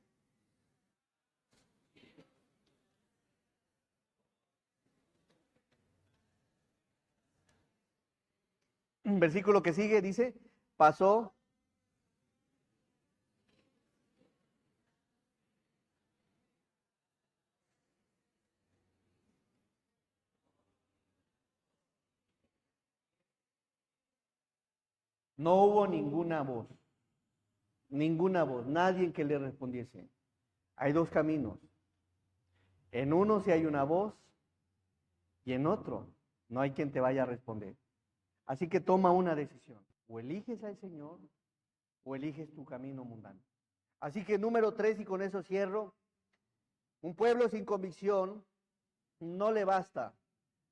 Un versículo que sigue dice, pasó. No hubo ninguna voz, nadie que le respondiese. Hay dos caminos. En uno sí hay una voz y en otro no hay quien te vaya a responder. Así que toma una decisión. O eliges al Señor o eliges tu camino mundano. Así que número 3, y con eso cierro, un pueblo sin convicción no le basta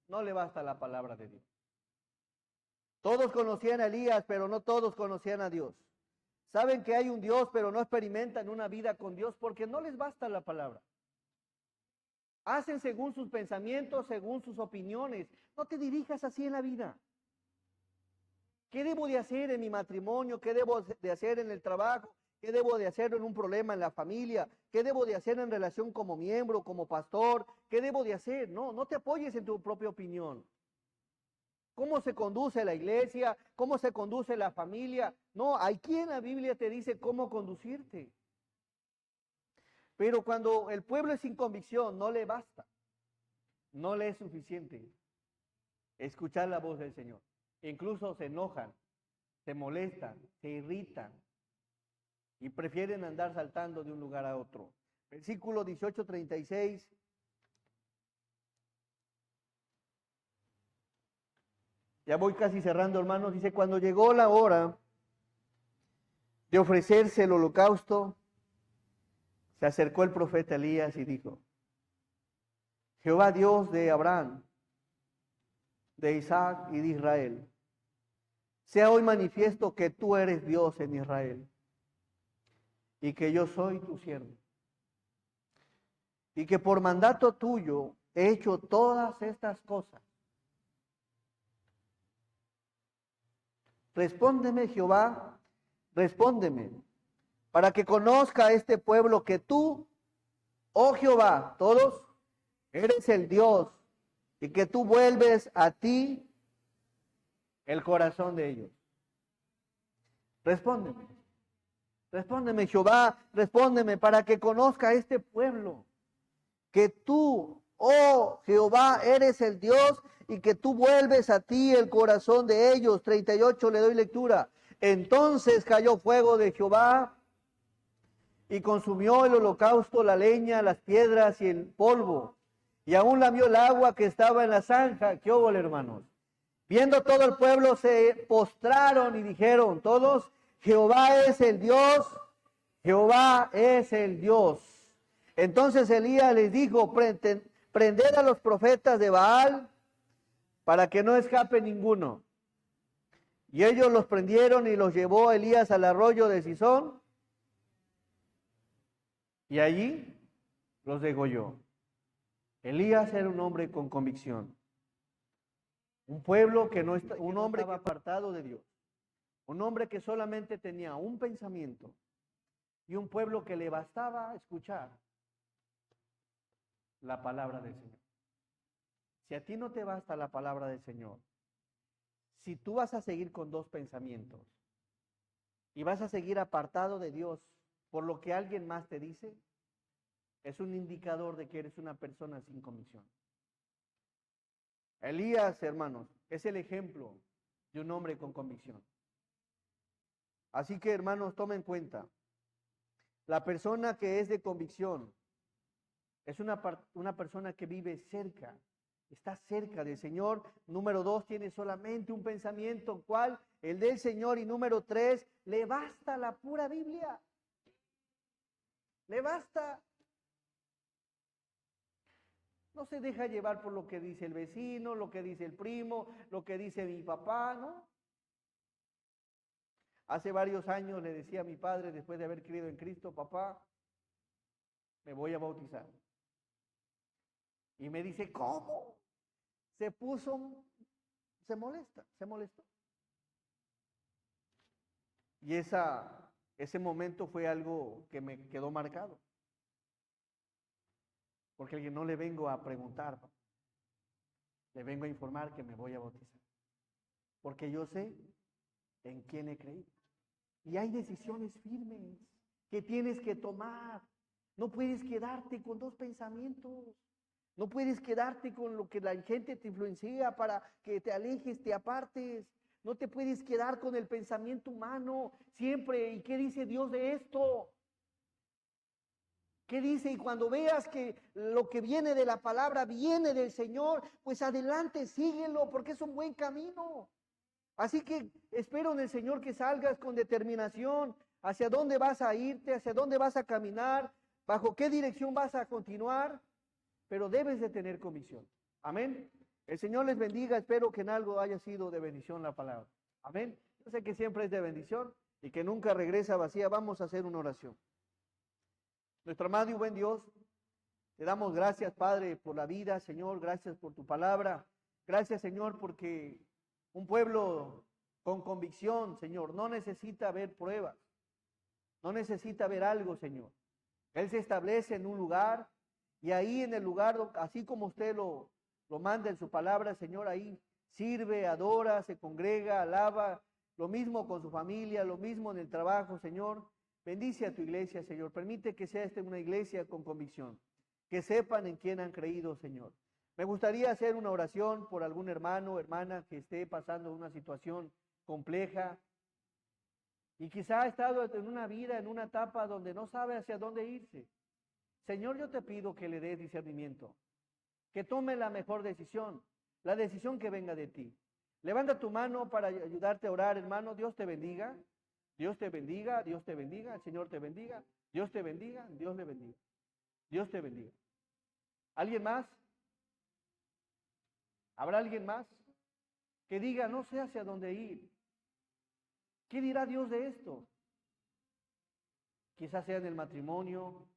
la palabra de Dios. Todos conocían a Elías, pero no todos conocían a Dios. Saben que hay un Dios, pero no experimentan una vida con Dios porque no les basta la palabra. Hacen según sus pensamientos, según sus opiniones. No te dirijas así en la vida. ¿Qué debo de hacer en mi matrimonio? ¿Qué debo de hacer en el trabajo? ¿Qué debo de hacer en un problema en la familia? ¿Qué debo de hacer en relación como miembro, como pastor? ¿Qué debo de hacer? No te apoyes en tu propia opinión. ¿Cómo se conduce la iglesia? ¿Cómo se conduce la familia? No, aquí en la Biblia te dice cómo conducirte. Pero cuando el pueblo es sin convicción, no le basta, no le es suficiente escuchar la voz del Señor. Incluso se enojan, se molestan, se irritan y prefieren andar saltando de un lugar a otro. Versículo 18:36. Ya voy casi cerrando, hermanos. Dice, cuando llegó la hora de ofrecerse el holocausto, se acercó el profeta Elías y dijo, Jehová Dios de Abraham, de Isaac y de Israel, sea hoy manifiesto que tú eres Dios en Israel y que yo soy tu siervo y que por mandato tuyo he hecho todas estas cosas. Respóndeme, Jehová, respóndeme, para que conozca este pueblo que tú, oh Jehová, todos, eres el Dios y que tú vuelves a ti el corazón de ellos. Respóndeme, respóndeme, Jehová, respóndeme, para que conozca este pueblo que tú, oh Jehová, eres el Dios y que tú vuelves a ti el corazón de ellos. 38, le doy lectura. Entonces cayó fuego de Jehová y consumió el holocausto, la leña, las piedras y el polvo. Y aún lamió el agua que estaba en la zanja. ¿Qué hubo, hermanos? Viendo todo el pueblo se postraron y dijeron todos, Jehová es el Dios, Jehová es el Dios. Entonces Elías les dijo, prended a los profetas de Baal para que no escape ninguno. Y ellos los prendieron y los llevó Elías al arroyo de Sison y allí los degolló. Elías era un hombre con convicción. Un pueblo que no está, un hombre que estaba apartado de Dios. Un hombre que solamente tenía un pensamiento y un pueblo que le bastaba escuchar la palabra del Señor. Si a ti no te basta la palabra del Señor, si tú vas a seguir con dos pensamientos y vas a seguir apartado de Dios por lo que alguien más te dice, es un indicador de que eres una persona sin convicción. Elías, hermanos, es el ejemplo de un hombre con convicción. Así que, hermanos, tomen en cuenta, la persona que es de convicción es una persona que vive cerca, está cerca del Señor. Número 2, tiene solamente un pensamiento, ¿cuál? El del Señor. Y número 3, le basta la pura Biblia. Le basta. No se deja llevar por lo que dice el vecino, lo que dice el primo, lo que dice mi papá, ¿no? Hace varios años le decía a mi padre, después de haber creído en Cristo, papá, me voy a bautizar. Y me dice, ¿cómo? Se molestó. Y ese momento fue algo que me quedó marcado. Porque no le vengo a preguntar, le vengo a informar que me voy a bautizar. Porque yo sé en quién he creído. Y hay decisiones firmes que tienes que tomar. No puedes quedarte con dos pensamientos. No puedes quedarte con lo que la gente te influencia para que te alejes, te apartes. No te puedes quedar con el pensamiento humano siempre. ¿Y qué dice Dios de esto? ¿Qué dice? Y cuando veas que lo que viene de la palabra viene del Señor, pues adelante, síguelo, porque es un buen camino. Así que espero en el Señor que salgas con determinación hacia dónde vas a irte, hacia dónde vas a caminar, bajo qué dirección vas a continuar, pero debes de tener convicción. Amén. El Señor les bendiga, espero que en algo haya sido de bendición la palabra. Amén. Yo sé que siempre es de bendición y que nunca regresa vacía. Vamos a hacer una oración. Nuestro amado y buen Dios, te damos gracias, Padre, por la vida, Señor, gracias por tu palabra. Gracias, Señor, porque un pueblo con convicción, Señor, no necesita ver pruebas, no necesita ver algo, Señor. Él se establece en un lugar y ahí en el lugar, así como usted lo manda en su palabra, Señor, ahí sirve, adora, se congrega, alaba, lo mismo con su familia, lo mismo en el trabajo, Señor. Bendice a tu iglesia, Señor. Permite que sea esta una iglesia con convicción, que sepan en quién han creído, Señor. Me gustaría hacer una oración por algún hermano o hermana que esté pasando una situación compleja y quizá ha estado en una vida, en una etapa donde no sabe hacia dónde irse. Señor, yo te pido que le des discernimiento, que tome la mejor decisión, la decisión que venga de ti. Levanta tu mano para ayudarte a orar, hermano. Dios te bendiga. Dios te bendiga, Dios te bendiga, el Señor te bendiga, Dios te bendiga, Dios le bendiga. Dios te bendiga. ¿Alguien más? ¿Habrá alguien más que diga, no sé hacia dónde ir? ¿Qué dirá Dios de esto? Quizás sea en el matrimonio,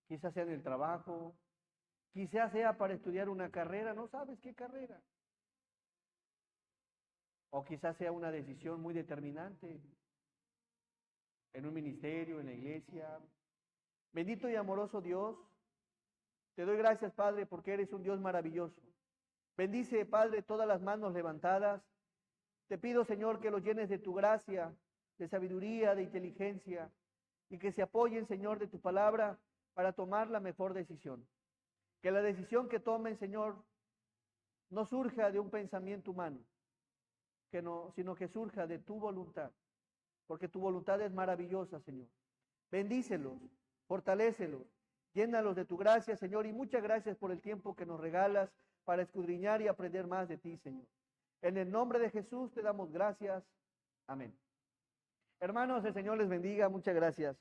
quizás sea en el trabajo, quizás sea para estudiar una carrera, no sabes qué carrera. O quizás sea una decisión muy determinante en un ministerio, en la iglesia. Bendito y amoroso Dios, te doy gracias, Padre, porque eres un Dios maravilloso. Bendice, Padre, todas las manos levantadas. Te pido, Señor, que los llenes de tu gracia, de sabiduría, de inteligencia, y que se apoyen, Señor, de tu palabra para tomar la mejor decisión. Que la decisión que tomen, Señor, no surja de un pensamiento humano, sino que surja de tu voluntad, porque tu voluntad es maravillosa, Señor. Bendícelos, fortalécelos, llénalos de tu gracia, Señor, y muchas gracias por el tiempo que nos regalas para escudriñar y aprender más de ti, Señor. En el nombre de Jesús te damos gracias. Amén. Hermanos, el Señor les bendiga. Muchas gracias.